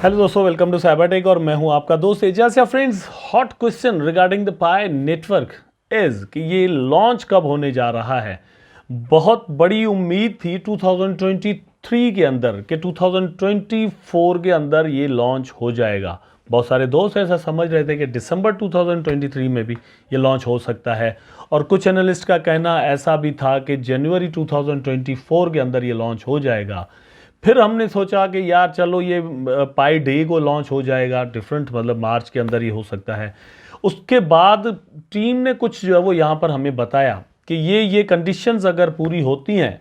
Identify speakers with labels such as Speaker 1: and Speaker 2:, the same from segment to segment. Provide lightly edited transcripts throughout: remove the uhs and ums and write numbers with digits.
Speaker 1: Hello दोस्तों, welcome to Cybertech और मैं हूं आपका दोस्त एजाज। या friends, hot question regarding the Pi network is कि ये लॉन्च कब होने जा रहा है। बहुत बड़ी उम्मीद थी 2023 के अंदर कि 2024 के अंदर ये लॉन्च हो जाएगा। बहुत सारे दोस्त ऐसा समझ रहे थे कि दिसंबर 2023 में भी ये लॉन्च हो सकता है, और कुछ एनालिस्ट का कहना ऐसा भी था कि जनवरी 2024 के अंदर ये लॉन्च हो जाएगा। फिर हमने सोचा कि यार चलो ये पाई डे को लॉन्च हो जाएगा, डिफरेंट मतलब मार्च के अंदर ही हो सकता है। उसके बाद टीम ने कुछ जो है वो यहाँ पर हमें बताया कि ये कंडीशंस अगर पूरी होती हैं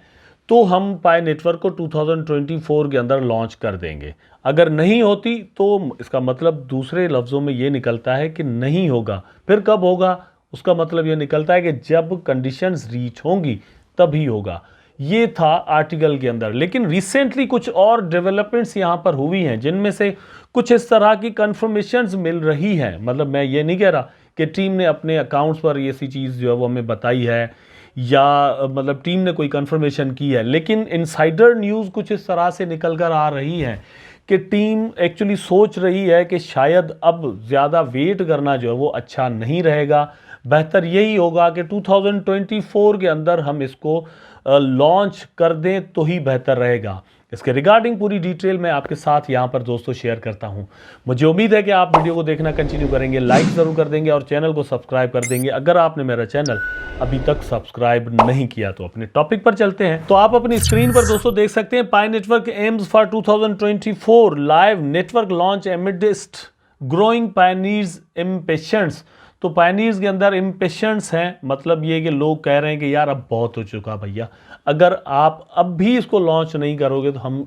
Speaker 1: तो हम पाई नेटवर्क को 2024 के अंदर लॉन्च कर देंगे। अगर नहीं होती तो इसका मतलब दूसरे लफ्ज़ों में ये निकलता है कि नहीं होगा। फिर कब होगा, उसका मतलब ये निकलता है कि जब कंडीशंस रीच होंगी तभी होगा। ये था आर्टिकल के अंदर। लेकिन रिसेंटली कुछ और डेवलपमेंट्स यहाँ पर हुई हैं जिनमें से कुछ इस तरह की कंफर्मेशंस मिल रही हैं। मतलब मैं ये नहीं कह रहा कि टीम ने अपने अकाउंट्स पर ये सी चीज़ जो है वो हमें बताई है या मतलब टीम ने कोई कंफर्मेशन की है, लेकिन इनसाइडर न्यूज़ कुछ इस तरह से निकल कर आ रही है कि टीम एक्चुअली सोच रही है कि शायद अब ज़्यादा वेट करना जो है वो अच्छा नहीं रहेगा। बेहतर यही होगा कि 2024 के अंदर हम इसको लॉन्च कर दें तो ही बेहतर रहेगा। इसके रिगार्डिंग पूरी डिटेल मैं आपके साथ यहाँ पर दोस्तों शेयर करता हूँ। मुझे उम्मीद है कि आप वीडियो को देखना कंटिन्यू करेंगे, लाइक ज़रूर कर देंगे और चैनल को सब्सक्राइब कर देंगे अगर आपने मेरा चैनल अभी तक सब्सक्राइब नहीं किया। तो अपने टॉपिक पर चलते हैं। तो आप अपनी स्क्रीन पर दोस्तों देख सकते हैं, Pi Network aims for 2024 live network launch amidst growing pioneers impatience. तो पायनियर्स के अंदर इम्पेशेंस हैं, मतलब ये कि लोग कह रहे हैं कि यार अब बहुत हो चुका भैया, अगर आप अब भी इसको लॉन्च नहीं करोगे तो हम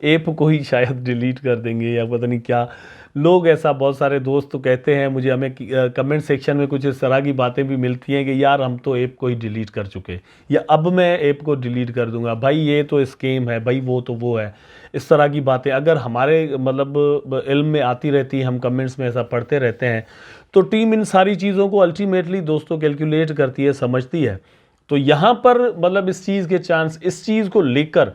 Speaker 1: ऐप को ही शायद डिलीट कर देंगे या पता नहीं क्या। लोग ऐसा, बहुत सारे दोस्त तो कहते हैं मुझे, हमें कमेंट सेक्शन में कुछ इस तरह की बातें भी मिलती हैं कि यार हम तो ऐप को ही डिलीट कर चुके या अब मैं ऐप को डिलीट कर दूंगा, भाई ये तो स्कैम है, भाई वो तो वो है। इस तरह की बातें अगर हमारे मतलब इल्म में आती रहती है, हम कमेंट्स में ऐसा पढ़ते रहते हैं, तो टीम इन सारी चीज़ों को अल्टीमेटली दोस्तों कैलकुलेट करती है, समझती है। तो यहाँ पर मतलब इस चीज़ के चांस, इस चीज़ को लेकर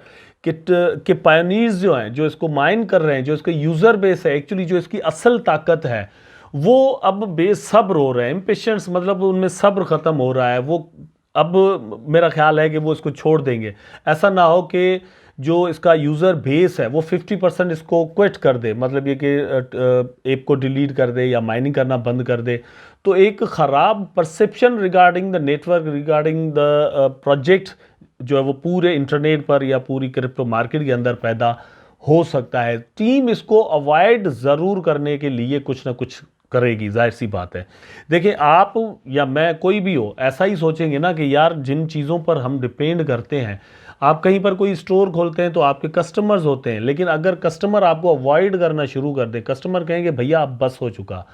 Speaker 1: कि पायनियर्स जो हैं, जो इसको माइन कर रहे हैं, जो इसका यूज़र बेस है, एक्चुअली जो इसकी असल ताकत है, वो अब बेसब्र हो रहे हैं। इम्पेशेंस मतलब उनमें सब्र ख़त्म हो रहा है। वो अब मेरा ख्याल है कि वो इसको छोड़ देंगे। ऐसा ना हो कि जो इसका यूज़र बेस है वो 50% इसको क्विट कर दे, मतलब ये कि ऐप को डिलीट कर दे या माइनिंग करना बंद कर दे। तो एक ख़राब perception regarding the network, regarding the project जो है वो पूरे इंटरनेट पर या पूरी क्रिप्टो मार्केट के अंदर पैदा हो सकता है। टीम इसको अवॉइड ज़रूर करने के लिए कुछ ना कुछ करेगी, जाहिर सी बात है। देखिए, आप या मैं, कोई भी हो, ऐसा ही सोचेंगे ना कि यार जिन चीज़ों पर हम डिपेंड करते हैं, आप कहीं पर कोई स्टोर खोलते हैं तो आपके कस्टमर्स होते हैं, लेकिन अगर कस्टमर आपको अवॉइड करना शुरू कर दे, कस्टमर कहेंगे भैया अब बस हो चुका,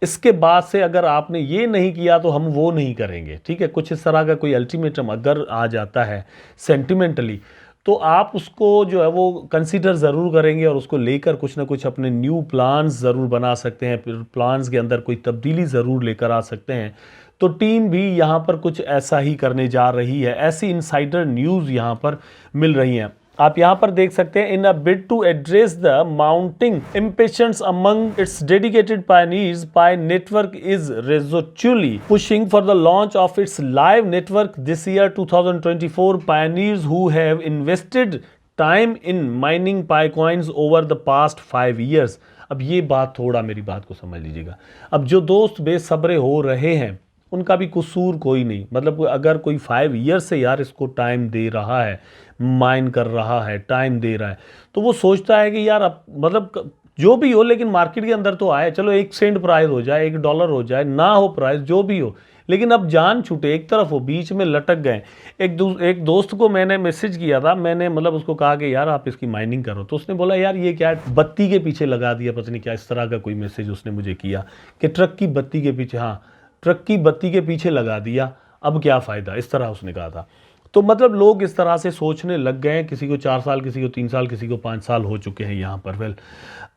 Speaker 1: इसके बाद से अगर आपने ये नहीं किया तो हम वो नहीं करेंगे, ठीक है, कुछ इस तरह का कोई अल्टीमेटम अगर आ जाता है सेंटिमेंटली, तो आप उसको जो है वो कंसीडर ज़रूर करेंगे और उसको लेकर कुछ ना कुछ अपने न्यू प्लान्स ज़रूर बना सकते हैं, फिर प्लान्स के अंदर कोई तब्दीली ज़रूर लेकर आ सकते हैं। तो टीम भी यहाँ पर कुछ ऐसा ही करने जा रही है, ऐसी इनसाइडर न्यूज़ यहाँ पर मिल रही हैं। आप यहाँ पर देख सकते हैं, in a bid to address the mounting impatience among its dedicated pioneers, Pi Network is resolutely pushing for the launch of its live network this year 2024. Pioneers who have invested time in mining Pi coins over the past 5 years. अब ये बात, थोड़ा मेरी बात को समझ लीजिएगा। अब जो दोस्त बेसब्रे हो रहे हैं उनका भी कसूर कोई नहीं। मतलब अगर कोई 5 ईयर्स से यार इसको टाइम दे रहा है, माइन कर रहा है, टाइम दे रहा है, तो वो सोचता है कि यार अब मतलब जो भी हो, लेकिन मार्केट के अंदर तो आए, चलो 1 सेंट प्राइस हो जाए, $1 हो जाए, ना हो प्राइस, जो भी हो, लेकिन अब जान छूटे, एक तरफ हो, बीच में लटक गए। एक दोस्त को मैंने मैसेज किया था, मैंने मतलब उसको कहा कि यार आप इसकी माइनिंग करो, तो उसने बोला यार ये क्या बत्ती के पीछे लगा दिया, पता नहीं क्या इस तरह का कोई मैसेज उसने मुझे किया कि ट्रक की बत्ती के पीछे, हाँ ट्रक की बत्ती के पीछे लगा दिया, अब क्या फ़ायदा, इस तरह उसने कहा था। तो मतलब लोग इस तरह से सोचने लग गए हैं, किसी को 4 साल, किसी को 3 साल, किसी को 5 साल हो चुके हैं यहाँ पर। Well,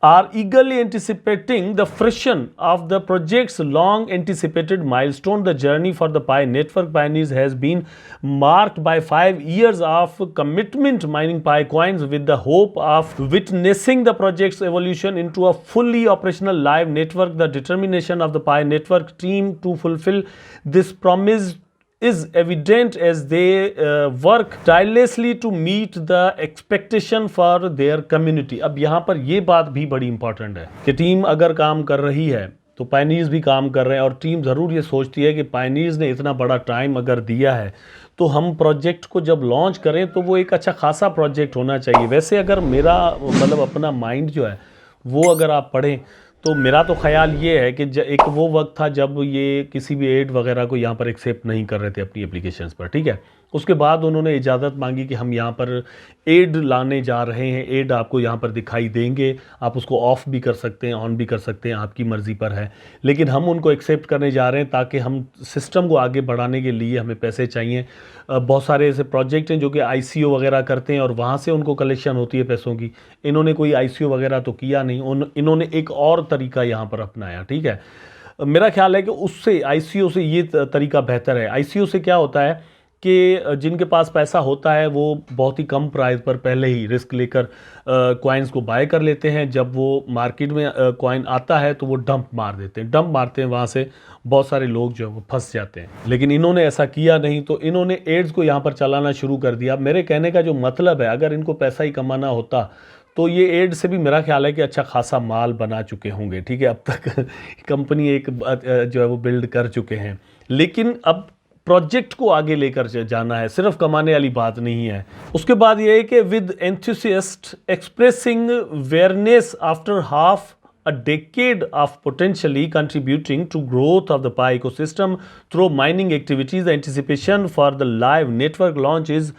Speaker 1: are eagerly anticipating the friction of the projects long anticipated milestone the journey for the Pi network pioneers has been marked by 5 years of commitment mining Pi coins with the hope of witnessing the project's evolution into a fully operational live network. The determination of the Pi network team to fulfill this promise is evident as they work tirelessly to meet the expectation for their community. अब यहाँ पर ये बात भी बड़ी important है कि team अगर काम कर रही है तो पायनियर्स भी काम कर रहे हैं, और टीम ज़रूर ये सोचती है कि पायनियर्स ने इतना बड़ा टाइम अगर दिया है तो हम प्रोजेक्ट को जब लॉन्च करें तो वो एक अच्छा खासा प्रोजेक्ट होना चाहिए। वैसे अगर मेरा मतलब अपना माइंड जो है वो अगर आप पढ़ें तो मेरा तो ख्याल ये है कि एक वो वक्त था जब ये किसी भी एड वगैरह को यहाँ पर एक्सेप्ट नहीं कर रहे थे अपनी एप्लीकेशंस पर, ठीक है। उसके बाद उन्होंने इजाज़त मांगी कि हम यहाँ पर एड लाने जा रहे हैं, एड आपको यहाँ पर दिखाई देंगे, आप उसको ऑफ़ भी कर सकते हैं, ऑन भी कर सकते हैं, आपकी मर्ज़ी पर है, लेकिन हम उनको एक्सेप्ट करने जा रहे हैं ताकि हम सिस्टम को आगे बढ़ाने के लिए हमें पैसे चाहिए। बहुत सारे ऐसे प्रोजेक्ट हैं जो कि ICO वगैरह करते हैं और वहाँ से उनको कलेक्शन होती है पैसों की। इन्होंने कोई ICO वगैरह तो किया नहीं, इन्होंने एक और तरीका यहाँ पर अपनाया, ठीक है। मेरा ख्याल है कि उससे ICO से ये तरीका बेहतर है। ICO से क्या होता है कि जिनके पास पैसा होता है वो बहुत ही कम प्राइस पर पहले ही रिस्क लेकर कॉइन्स को बाय कर लेते हैं। जब वो मार्केट में कॉइन आता है तो वो डंप मार देते हैं, वहाँ से बहुत सारे लोग जो है वो फंस जाते हैं। लेकिन इन्होंने ऐसा किया नहीं, तो इन्होंने एड्स को यहाँ पर चलाना शुरू कर दिया। मेरे कहने का जो मतलब है, अगर इनको पैसा ही कमाना होता तो ये एड से भी मेरा ख्याल है कि अच्छा खासा माल बना चुके होंगे, ठीक है। अब तक कंपनी एक जो है वो बिल्ड कर चुके हैं, लेकिन अब प्रोजेक्ट को आगे लेकर जाना है, सिर्फ कमाने वाली बात नहीं है। उसके बाद ये है कि with enthusiast expressing wariness after half a decade of potentially contributing to growth of the Pi ecosystem through mining activities, the anticipation for the live network launch is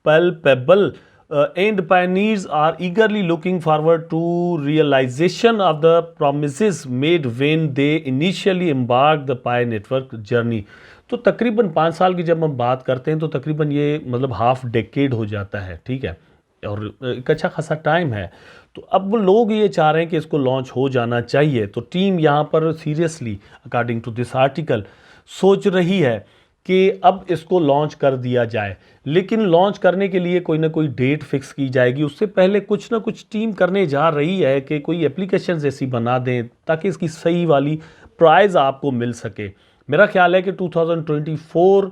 Speaker 1: palpable. And pioneers are eagerly looking forward to realization of the promises made when they initially embarked the Pi network journey. तो तकरीबन 5 साल की जब हम बात करते हैं तो तकरीबन ये मतलब हाफ डेकेड हो जाता है, ठीक है, और एक अच्छा खासा टाइम है। तो अब लोग ये चाह रहे हैं कि इसको लॉन्च हो जाना चाहिए। तो टीम यहाँ पर seriously according to this article सोच रही है कि अब इसको लॉन्च कर दिया जाए, लेकिन लॉन्च करने के लिए कोई ना कोई डेट फिक्स की जाएगी। उससे पहले कुछ ना कुछ टीम करने जा रही है कि कोई एप्लीकेशन ऐसी बना दें ताकि इसकी सही वाली प्राइज़ आपको मिल सके। मेरा ख्याल है कि 2024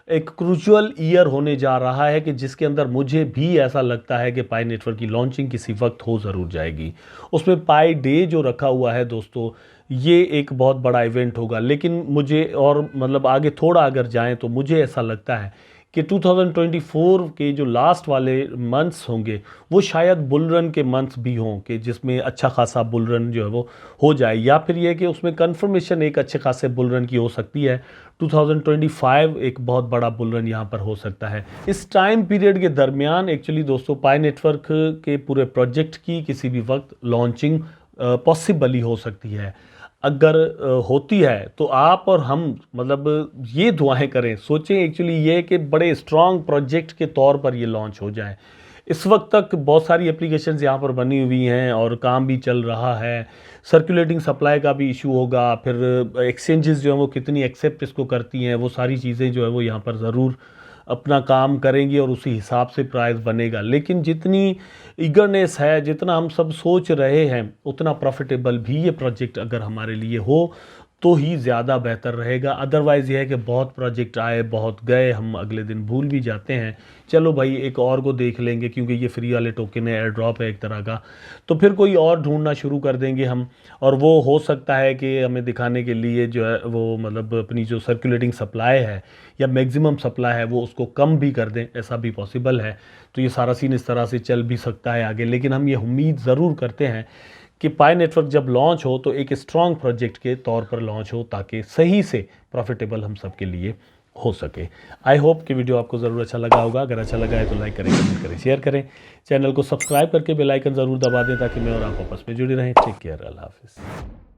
Speaker 1: एक क्रूशियल ईयर होने जा रहा है कि जिसके अंदर मुझे भी ऐसा लगता है कि पाई नेटवर्क की लॉन्चिंग किसी वक्त हो ज़रूर जाएगी। उसमें पाई डे जो रखा हुआ है दोस्तों, ये एक बहुत बड़ा इवेंट होगा। लेकिन मुझे और मतलब आगे थोड़ा अगर जाएं तो मुझे ऐसा लगता है कि 2024 के जो लास्ट वाले मंथ्स होंगे वो शायद बुल रन के मंथ्स भी हों कि जिसमें अच्छा खासा बुल रन जो है वो हो जाए, या फिर ये कि उसमें कंफर्मेशन एक अच्छे खासे बुल रन की हो सकती है। 2025 एक बहुत बड़ा बुल रन यहाँ पर हो सकता है। इस टाइम पीरियड के दरमियान एक्चुअली दोस्तों पाई नेटवर्क के पूरे प्रोजेक्ट की किसी भी वक्त लॉन्चिंग पॉसिबल ही हो सकती है। अगर होती है तो आप और हम मतलब ये दुआएं करें, सोचें एक्चुअली ये कि बड़े स्ट्रॉन्ग प्रोजेक्ट के तौर पर ये लॉन्च हो जाए। इस वक्त तक बहुत सारी एप्लीकेशंस यहाँ पर बनी हुई हैं और काम भी चल रहा है। सर्कुलेटिंग सप्लाई का भी इशू होगा, फिर एक्सचेंजेस जो हैं वो कितनी एक्सेप्ट इसको करती हैं, वो सारी चीज़ें जो है वो यहाँ पर ज़रूर अपना काम करेंगी और उसी हिसाब से प्राइस बनेगा। लेकिन जितनी ईगरनेस है, जितना हम सब सोच रहे हैं, उतना प्रॉफिटेबल भी ये प्रोजेक्ट अगर हमारे लिए हो तो ही ज़्यादा बेहतर रहेगा। अदरवाइज़ ये है कि बहुत प्रोजेक्ट आए, बहुत गए, हम अगले दिन भूल भी जाते हैं, चलो भाई एक और को देख लेंगे क्योंकि ये फ्री वाले टोकन है, एयर ड्रॉप है एक तरह का, तो फिर कोई और ढूंढना शुरू कर देंगे हम। और वो हो सकता है कि हमें दिखाने के लिए जो है वो मतलब अपनी जो सर्कुलेटिंग सप्लाई है या मैक्सिमम सप्लाई है वो उसको कम भी कर दें, ऐसा भी पॉसिबल है। तो ये सारा सीन इस तरह से चल भी सकता है आगे। लेकिन हम ये उम्मीद ज़रूर करते हैं कि पाई नेटवर्क जब लॉन्च हो तो एक स्ट्रॉन्ग प्रोजेक्ट के तौर पर लॉन्च हो ताकि सही से प्रॉफिटेबल हम सब के लिए हो सके। आई होप कि वीडियो आपको ज़रूर अच्छा लगा होगा। अगर अच्छा लगा है तो लाइक करें, कमेंट करें, शेयर करें, चैनल को सब्सक्राइब करके बेल आइकन ज़रूर दबा दें ताकि मैं और आप आपस में जुड़े रहें। टेक केयर, अल्लाह हाफिज़।